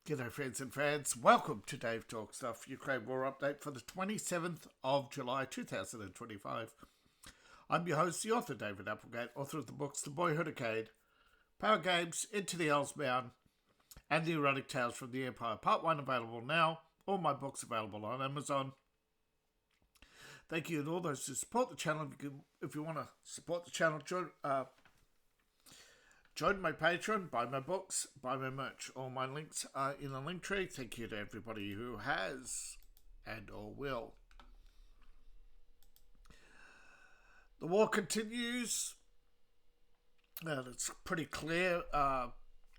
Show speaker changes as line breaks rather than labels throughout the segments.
G'day friends and fans, welcome to Dave Talk Stuff, Ukraine War Update for the 27th of July 2025. I'm your host, the author David Applegate, author of the books The Boyhood Aid, Power Games, Into the Elsbound, and The Erotic Tales from the Empire, Part 1 available now, all my books available on Amazon. Thank you to all those who support the channel. If you want to support the channel, join my Patreon, buy my books, buy my merch. All my links are in the link tree. Thank you to everybody who has and or will. The war continues. It's pretty clear.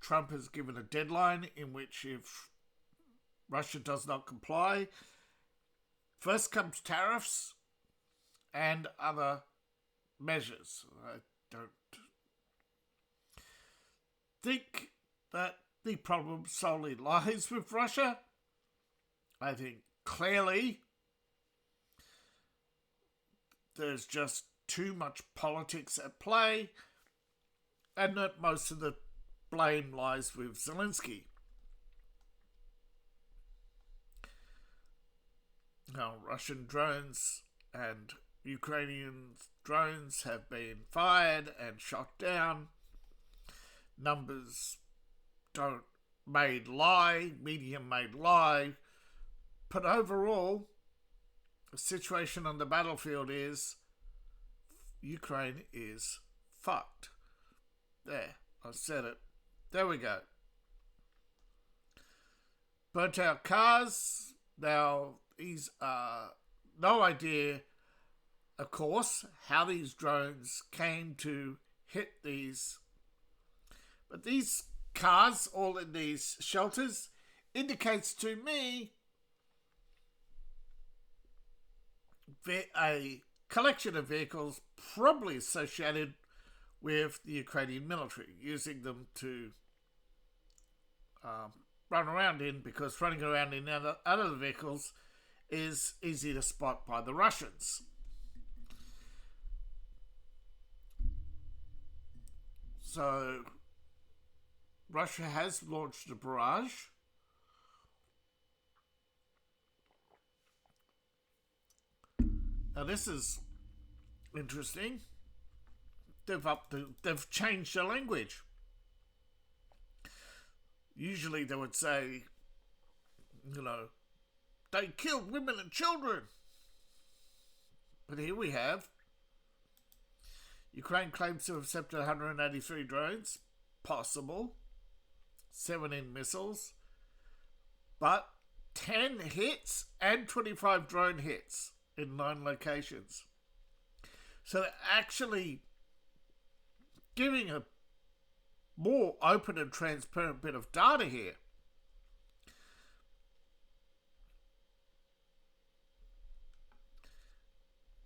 Trump has given a deadline in which if Russia does not comply, first comes tariffs and other measures. I don't think that the problem solely lies with Russia. I think clearly there's just too much politics at play and that most of the blame lies with Zelensky. Now, Russian drones and Ukrainian drones have been fired and shot down. Numbers medium may lie, but overall, the situation on the battlefield is Ukraine is fucked. There, I said it. There we go. Burnt out cars. Now, these are no idea, of course, how these drones came to hit these. But these cars, all in these shelters, indicates to me a collection of vehicles probably associated with the Ukrainian military, using them to run around in, because running around in other vehicles is easy to spot by the Russians. So Russia has launched a barrage. Now this is interesting. They've changed the language. Usually they would say, they killed women and children. But here we have Ukraine claims to have intercepted 183 drones. Possible. 17 missiles. But 10 hits and 25 drone hits in 9 locations. So they're actually giving a more open and transparent bit of data here.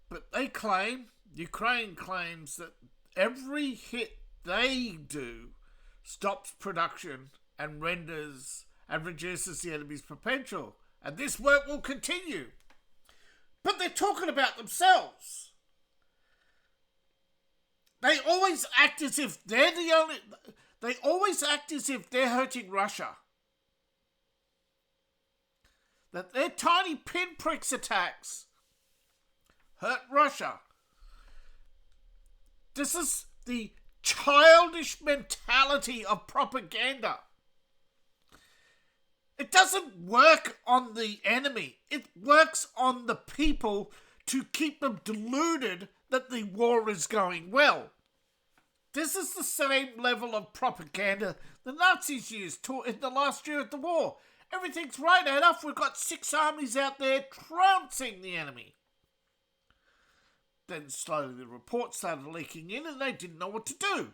But Ukraine claims that every hit they do stops production and reduces the enemy's potential. And this work will continue. But they're talking about themselves. They always act as if they're they always act as if they're hurting Russia. That their tiny pinpricks attacks hurt Russia. This is the childish mentality of propaganda. It doesn't work on the enemy. It works on the people to keep them deluded that the war is going well. This is the same level of propaganda the Nazis used in the last year of the war. Everything's right enough. We've got 6 armies out there trouncing the enemy. Then slowly the reports started leaking in and they didn't know what to do,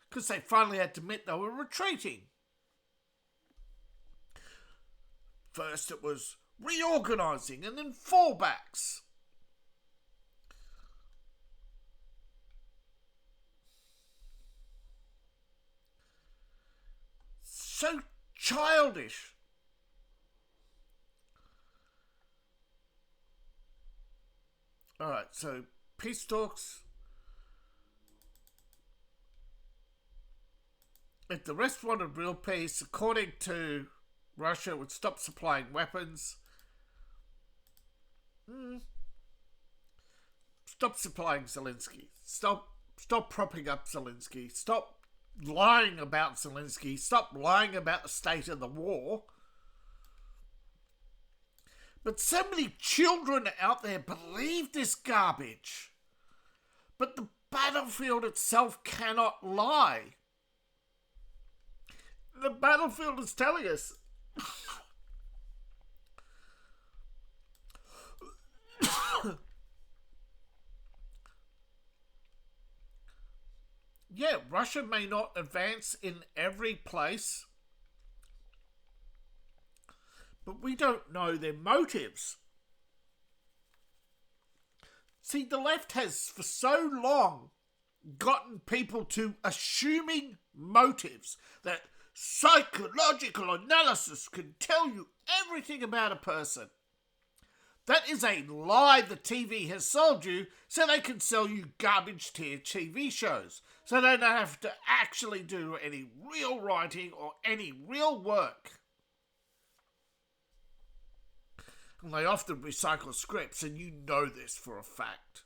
because they finally had to admit they were retreating. First it was reorganising and then fallbacks. So childish. Alright, so peace talks. If the rest wanted real peace, according to Russia would stop supplying weapons. Stop supplying Zelensky. Stop propping up Zelensky. Stop lying about Zelensky. Stop lying about the state of the war. But so many children out there believe this garbage. But the battlefield itself cannot lie. The battlefield is telling us yeah, Russia may not advance in every place, but we don't know their motives. See, the left has for so long gotten people to assuming motives that psychological analysis can tell you everything about a person. That is a lie the TV has sold you so they can sell you garbage tier TV shows. So they don't have to actually do any real writing or any real work. And they often recycle scripts, and you know this for a fact.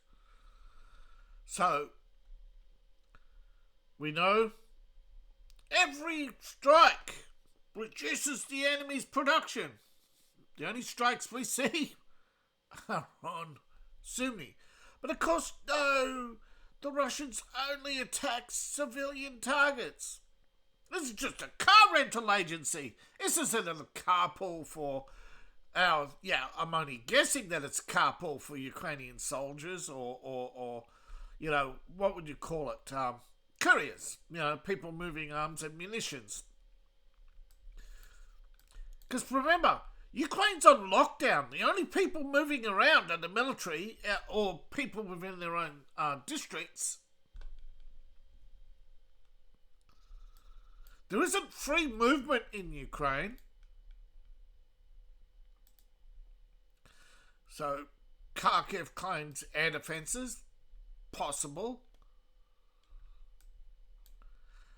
So, we know every strike reduces the enemy's production. The only strikes we see are on Sumy. But of course, no, the Russians only attack civilian targets. This is just a car rental agency. This isn't a carpool for I'm only guessing that it's carpool for Ukrainian soldiers or you know, what would you call it? Couriers, you know, people moving arms and munitions. Because remember, Ukraine's on lockdown. The only people moving around are the military or people within their own districts. There isn't free movement in Ukraine. So, Kharkiv claims air defences. Possible.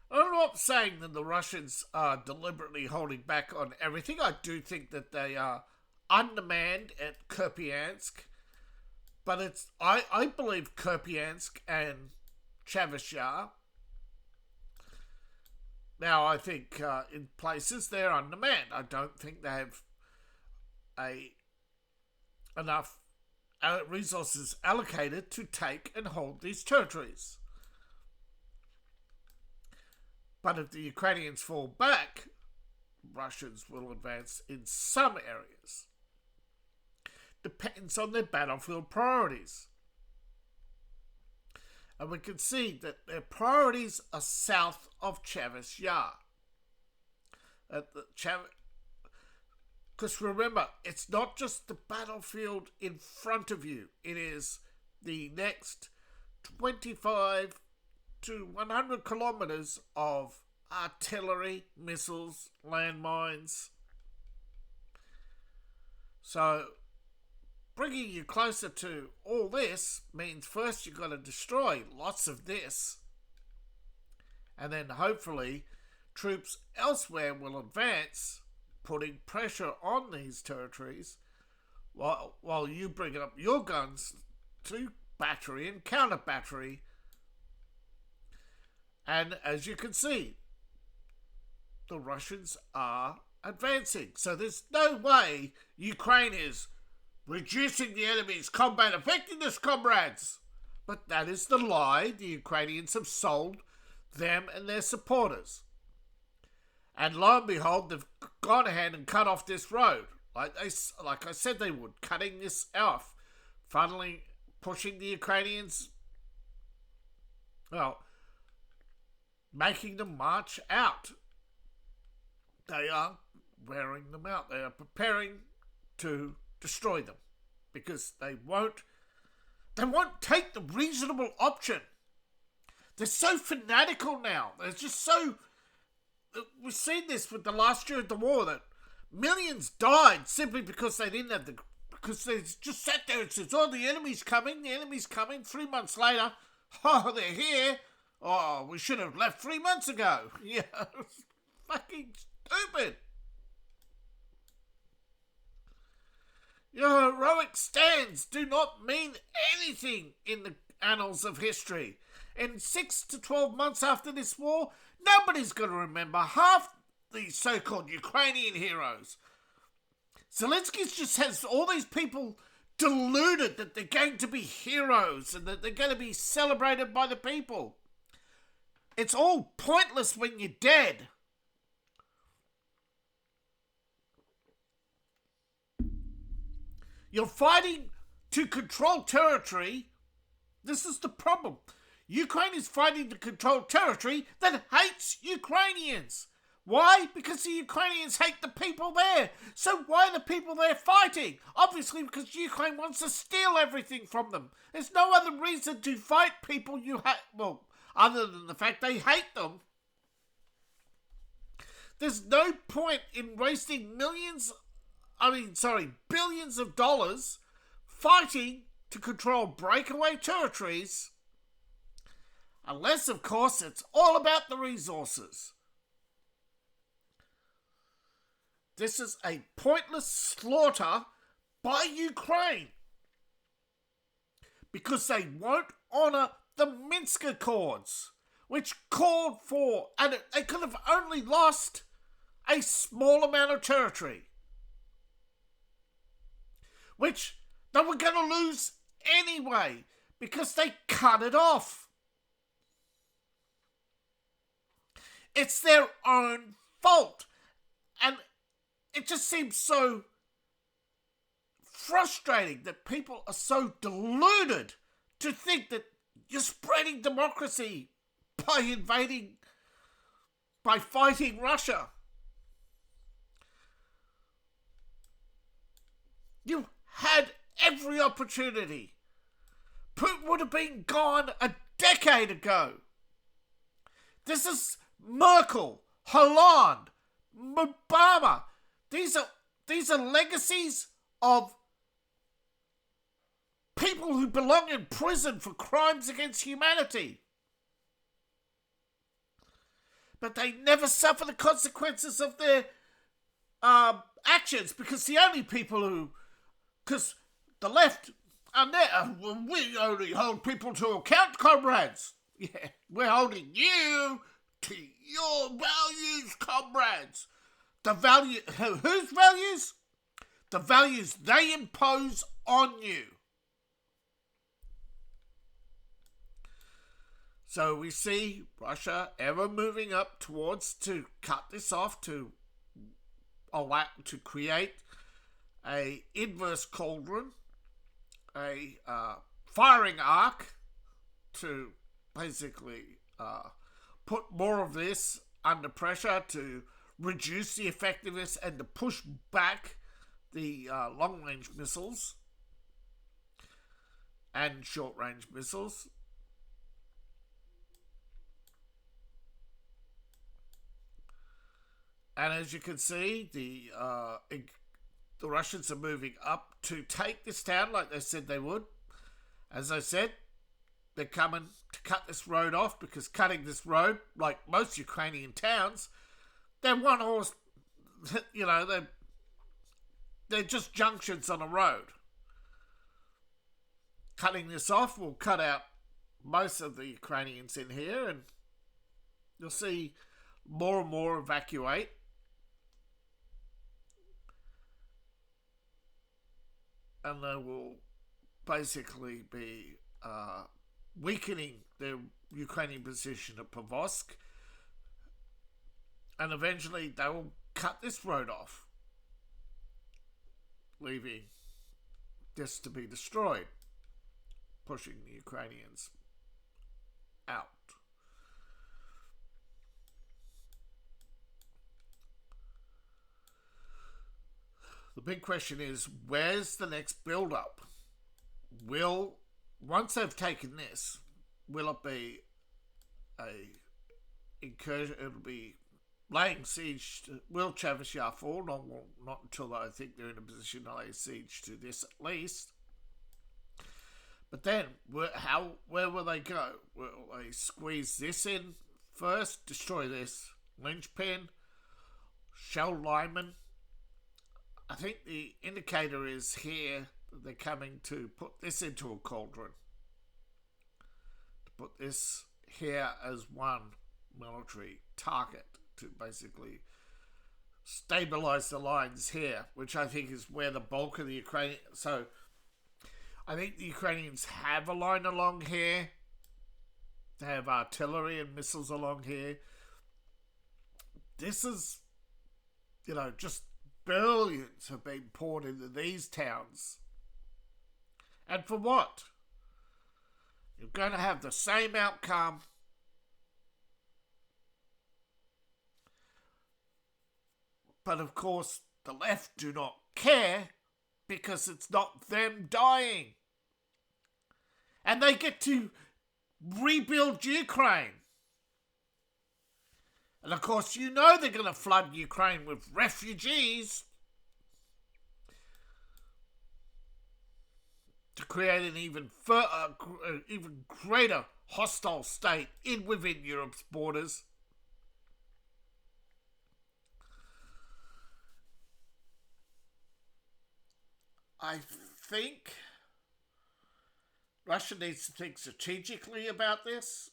I'm not saying that the Russians are deliberately holding back on everything. I do think that they are undermanned at Kupiansk. But I believe Kupiansk and Chasiv. Now, I think in places they're undermanned. I don't think they have enough resources allocated to take and hold these territories. But if the Ukrainians fall back, Russians will advance in some areas. Depends on their battlefield priorities. And we can see that their priorities are south of Chasiv Yar. Because remember, it's not just the battlefield in front of you. It is the next 25 to 100 kilometres of artillery, missiles, landmines. So, bringing you closer to all this means first you've got to destroy lots of this. And then hopefully troops elsewhere will advance, putting pressure on these territories while you bring up your guns to battery and counter battery. And as you can see, the Russians are advancing. So there's no way Ukraine is reducing the enemy's combat effectiveness, comrades. But that is the lie the Ukrainians have sold them and their supporters. And lo and behold, they've gone ahead and cut off this road. Like I said they would, cutting this off, funneling, pushing the Ukrainians, well, making them march out. They are wearing them out. They are preparing to destroy them because they won't take the reasonable option. They're so fanatical now. They're just so... We've seen this with the last year of the war, that millions died simply because they didn't have because they just sat there and said, oh, the enemy's coming. 3 months later, oh, they're here. Oh, we should have left 3 months ago. Yeah, it's fucking stupid. Your heroic stands do not mean anything in the annals of history. In 6 to 12 months after this war, nobody's going to remember half the so-called Ukrainian heroes. Zelensky just has all these people deluded that they're going to be heroes and that they're going to be celebrated by the people. It's all pointless when you're dead. You're fighting to control territory. This is the problem. Ukraine is fighting to control territory that hates Ukrainians. Why? Because the Ukrainians hate the people there. So why are the people there fighting? Obviously because Ukraine wants to steal everything from them. There's no other reason to fight people you hate, well, other than the fact they hate them. There's no point in wasting billions of dollars fighting to control breakaway territories, unless, of course, it's all about the resources. This is a pointless slaughter by Ukraine because they won't honour the Minsk Accords, which called for, and they could have only lost a small amount of territory, which they were going to lose anyway because they cut it off. It's their own fault. And it just seems so frustrating that people are so deluded to think that you're spreading democracy by fighting Russia. You had every opportunity. Putin would have been gone a decade ago. This is Merkel, Hollande, Obama. These are legacies of people who belong in prison for crimes against humanity. But they never suffer the consequences of their actions because the left are there. We only hold people to account, comrades. Yeah, we're holding you to your values, comrades. Whose values? The values they impose on you. So we see Russia ever moving up towards to cut this off, to create a inverse cauldron, a firing arc to basically put more of this under pressure to reduce the effectiveness and to push back the long-range missiles and short-range missiles. And as you can see, the Russians are moving up to take this town like they said they would. As I said, they're coming to cut this road off because cutting this road, like most Ukrainian towns, they're one horse, they're just junctions on a road. Cutting this off will cut out most of the Ukrainians in here, and you'll see more and more evacuate. And they will basically be weakening the Ukrainian position at Pavlovsk. And eventually they will cut this road off, leaving this to be destroyed, pushing the Ukrainians out. The big question is, where's the next build-up? Once they've taken this, will it be a incursion? It'll be laying siege to, will Travis Yar fall? Not until I think they're in a position to lay siege to this at least. But then, where will they go? Will they squeeze this in first, destroy this linchpin, shell lineman, I think the indicator is here. They're coming to put this into a cauldron. To put this here as one military target to basically stabilize the lines here, which I think is where the bulk of the Ukrainian. So I think the Ukrainians have a line along here. They have artillery and missiles along here. This is, just billions have been poured into these towns. And for what? You're going to have the same outcome. But of course, the left do not care because it's not them dying. And they get to rebuild Ukraine. And of course, they're going to flood Ukraine with refugees to create an even greater hostile state within Europe's borders. I think Russia needs to think strategically about this.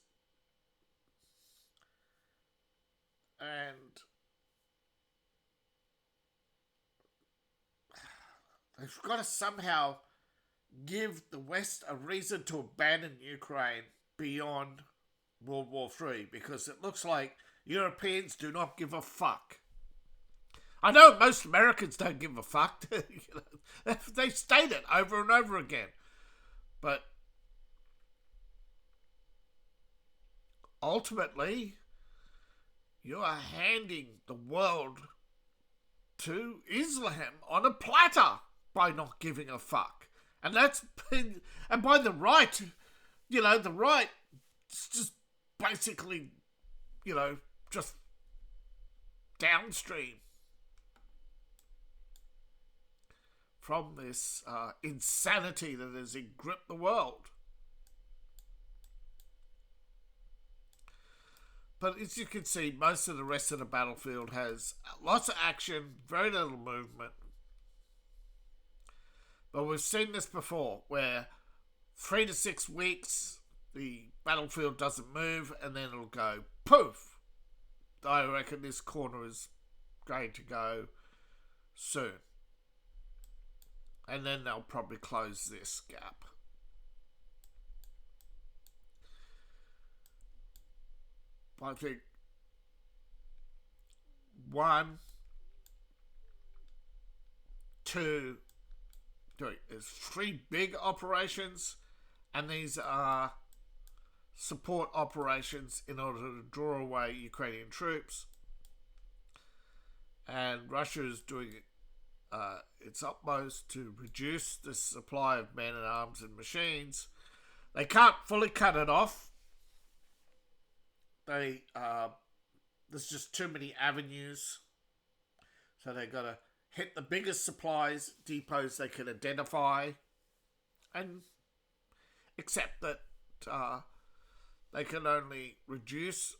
And they've got to somehow give the West a reason to abandon Ukraine beyond World War III, because it looks like Europeans do not give a fuck. I know most Americans don't give a fuck. They state it over and over again. But ultimately, you are handing the world to Islam on a platter by not giving a fuck. And and by the right, the right is just basically, just downstream from this insanity that has gripped the world. But as you can see, most of the rest of the battlefield has lots of action, very little movement. But we've seen this before, where 3 to 6 weeks, the battlefield doesn't move, and then it'll go poof. I reckon this corner is going to go soon. And then they'll probably close this gap. I think 1, 2, 3. There's 3 big operations, and these are support operations in order to draw away Ukrainian troops. And Russia is doing its utmost to reduce the supply of men and arms and machines. They can't fully cut it off. There's just too many avenues, so they've got to hit the biggest supplies depots they can identify, and accept that they can only reduce.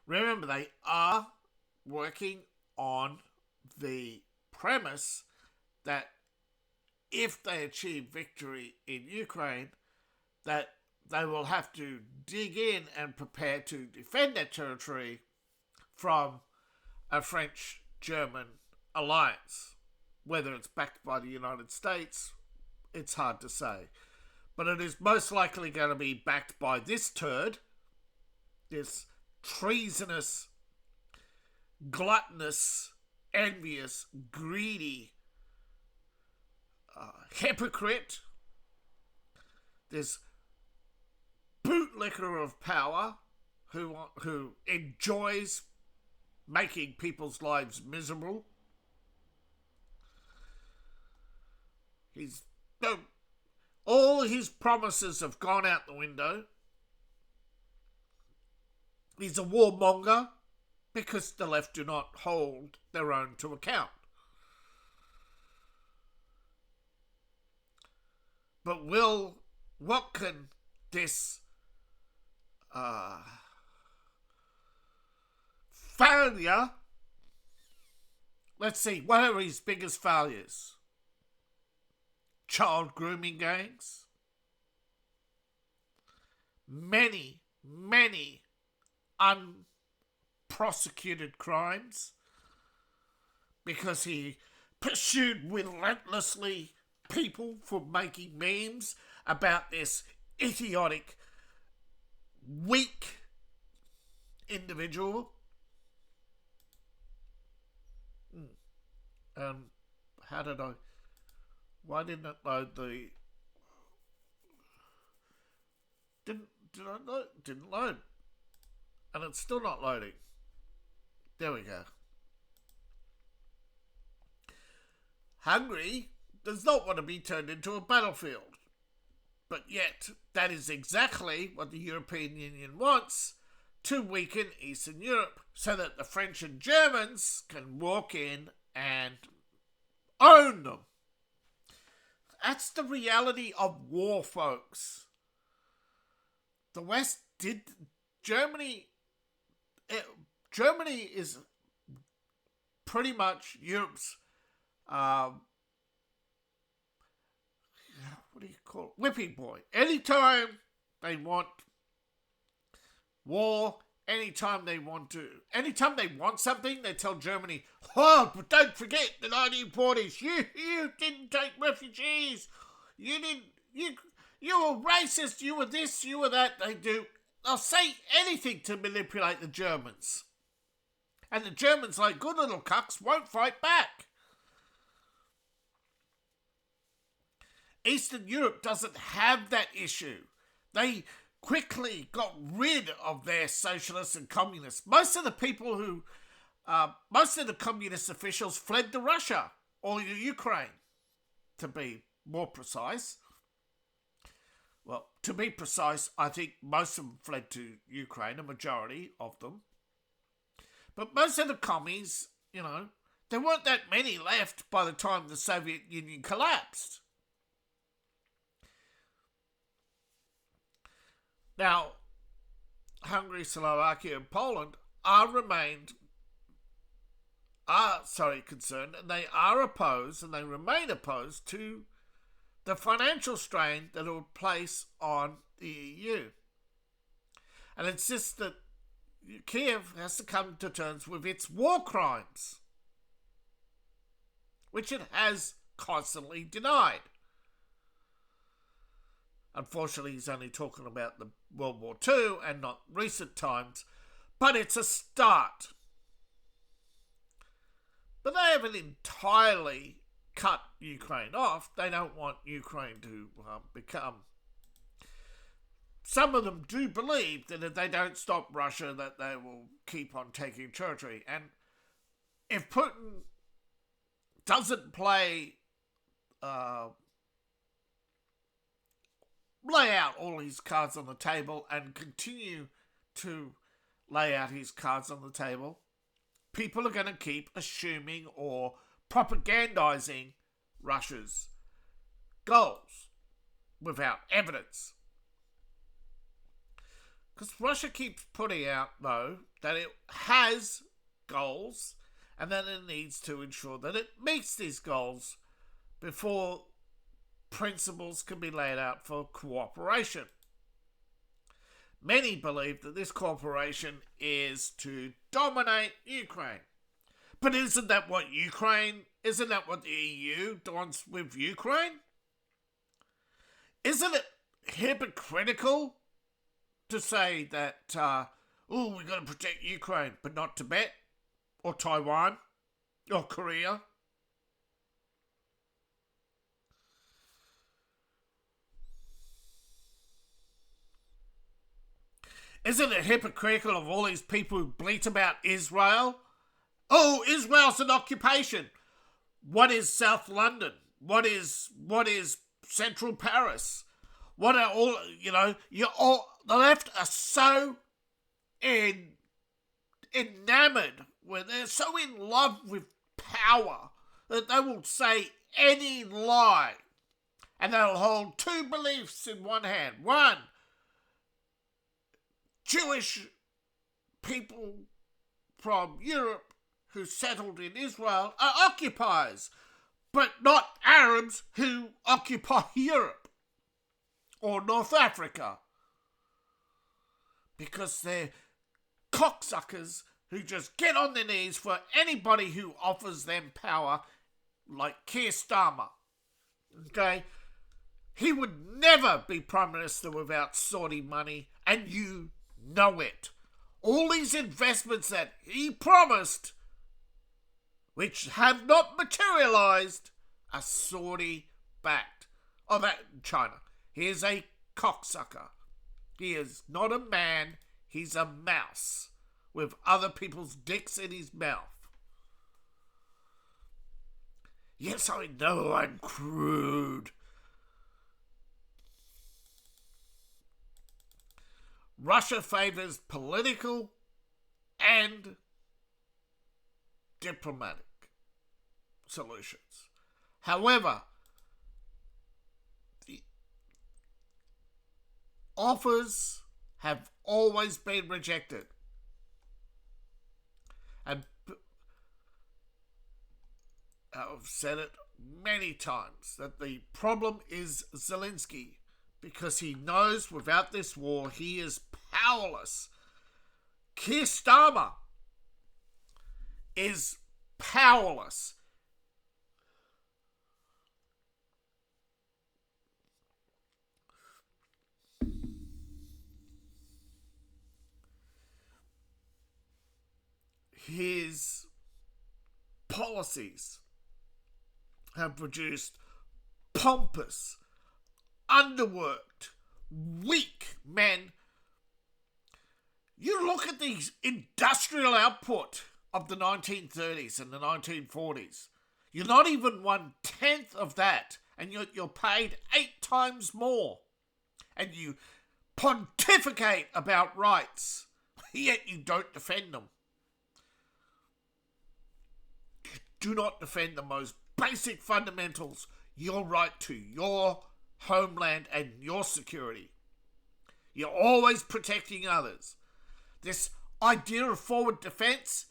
Remember, they are working on the premise that if they achieve victory in Ukraine, that they will have to dig in and prepare to defend their territory from a French-German alliance. Whether it's backed by the United States, it's hard to say. But it is most likely going to be backed by this turd, this treasonous, gluttonous, envious, greedy hypocrite, this bootlicker of power who enjoys making people's lives miserable. All his promises have gone out the window. He's a warmonger because the left do not hold their own to account. But what can this failure Let's see, what are his biggest failures? Child grooming gangs. Many unprosecuted crimes because he pursued relentlessly people for making memes about this idiotic, weak individual. Why didn't it load the... Didn't load. And it's still not loading. There we go. Hungary does not want to be turned into a battlefield. But yet, that is exactly what the European Union wants, to weaken Eastern Europe so that the French and Germans can walk in and own them. That's the reality of war, folks. The West did... Germany is pretty much Europe's what do you call it? Whipping boy. Anytime they want war, anytime they want something, they tell Germany, oh, but don't forget the 1940s. You didn't take refugees. You were racist. You were this, you were that. They'll say anything to manipulate the Germans. And the Germans, like good little cucks, won't fight back. Eastern Europe doesn't have that issue. They quickly got rid of their socialists and communists. Most of the communist officials fled to Russia or Ukraine, to be more precise. Well, to be precise, I think most of them fled to Ukraine, a majority of them. But most of the commies, there weren't that many left by the time the Soviet Union collapsed. Now, Hungary, Slovakia and Poland concerned, and they are opposed and they remain opposed to the financial strain that it will place on the EU. And insists that Kiev has to come to terms with its war crimes, which it has constantly denied. Unfortunately, he's only talking about the World War II and not recent times, but it's a start. But they haven't entirely cut Ukraine off. They don't want Ukraine to become... Some of them do believe that if they don't stop Russia, that they will keep on taking territory. And if Putin doesn't lay out all his cards on the table and continue to lay out his cards on the table, people are going to keep assuming or propagandizing Russia's goals without evidence. Because Russia keeps putting out, though, that it has goals and that it needs to ensure that it meets these goals before principles can be laid out for cooperation. Many believe that this cooperation is to dominate Ukraine. But isn't that what the EU wants with Ukraine? Isn't it hypocritical to say that, we're going to protect Ukraine, but not Tibet, or Taiwan, or Korea? Isn't it hypocritical of all these people who bleat about Israel? Oh, Israel's an occupation. What is South London? What is Central Paris? What are all, the left are so enamored, they're so in love with power that they will say any lie. And they'll hold two beliefs in one hand. One, Jewish people from Europe who settled in Israel are occupiers, but not Arabs who occupy Europe or North Africa. Because they're cocksuckers who just get on their knees for anybody who offers them power, like Keir Starmer. Okay? He would never be Prime Minister without Saudi money, and you know it. All these investments that he promised, which have not materialised, are Saudi-backed. Oh, that China. He is a cocksucker. He is not a man, he's a mouse with other people's dicks in his mouth. Yes, I know I'm crude. Russia favours political and diplomatic solutions. However, the offers have always been rejected. And I've said it many times that the problem is Zelensky, because he knows without this war he is powerless. Keir Starmer is powerless. His policies have produced pompous, underworked, weak men. You look at the industrial output of the 1930s and the 1940s. You're not even 1/10 of that, and you're paid 8 times more. And you pontificate about rights, yet you don't defend them. You do not defend the most basic fundamentals, your right to your homeland and your security. You're always protecting others. This idea of forward defence,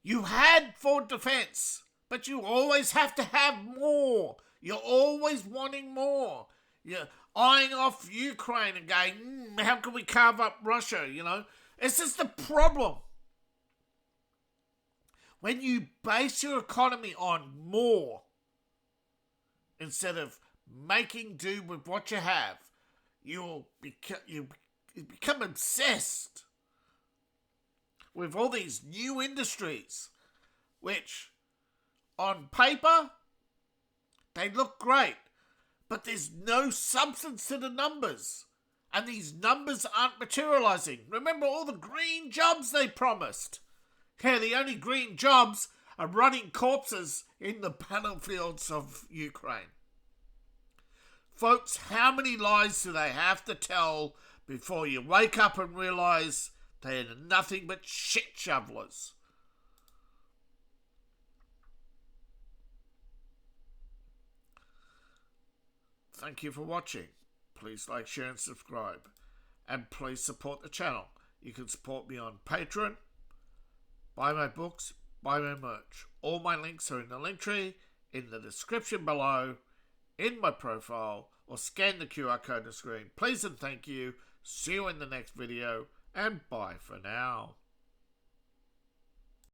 you had forward defence, but you always have to have more. You're always wanting more. You're eyeing off Ukraine and going, how can we carve up Russia, you know? It's just the problem. When you base your economy on more, instead of making do with what you have, you become obsessed with all these new industries, which on paper, they look great, but there's no substance to the numbers, and these numbers aren't materialising. Remember all the green jobs they promised? Yeah, the only green jobs are running corpses in the battlefields of Ukraine. Folks, how many lies do they have to tell before you wake up and realise they're nothing but shit shovelers? Thank you for watching. Please like, share and subscribe. And please support the channel. You can support me on Patreon, buy my books, buy my merch. All my links are in the link tree, in the description below, in my profile, or scan the QR code on the screen. Please and thank you. See you in the next video, and bye for now.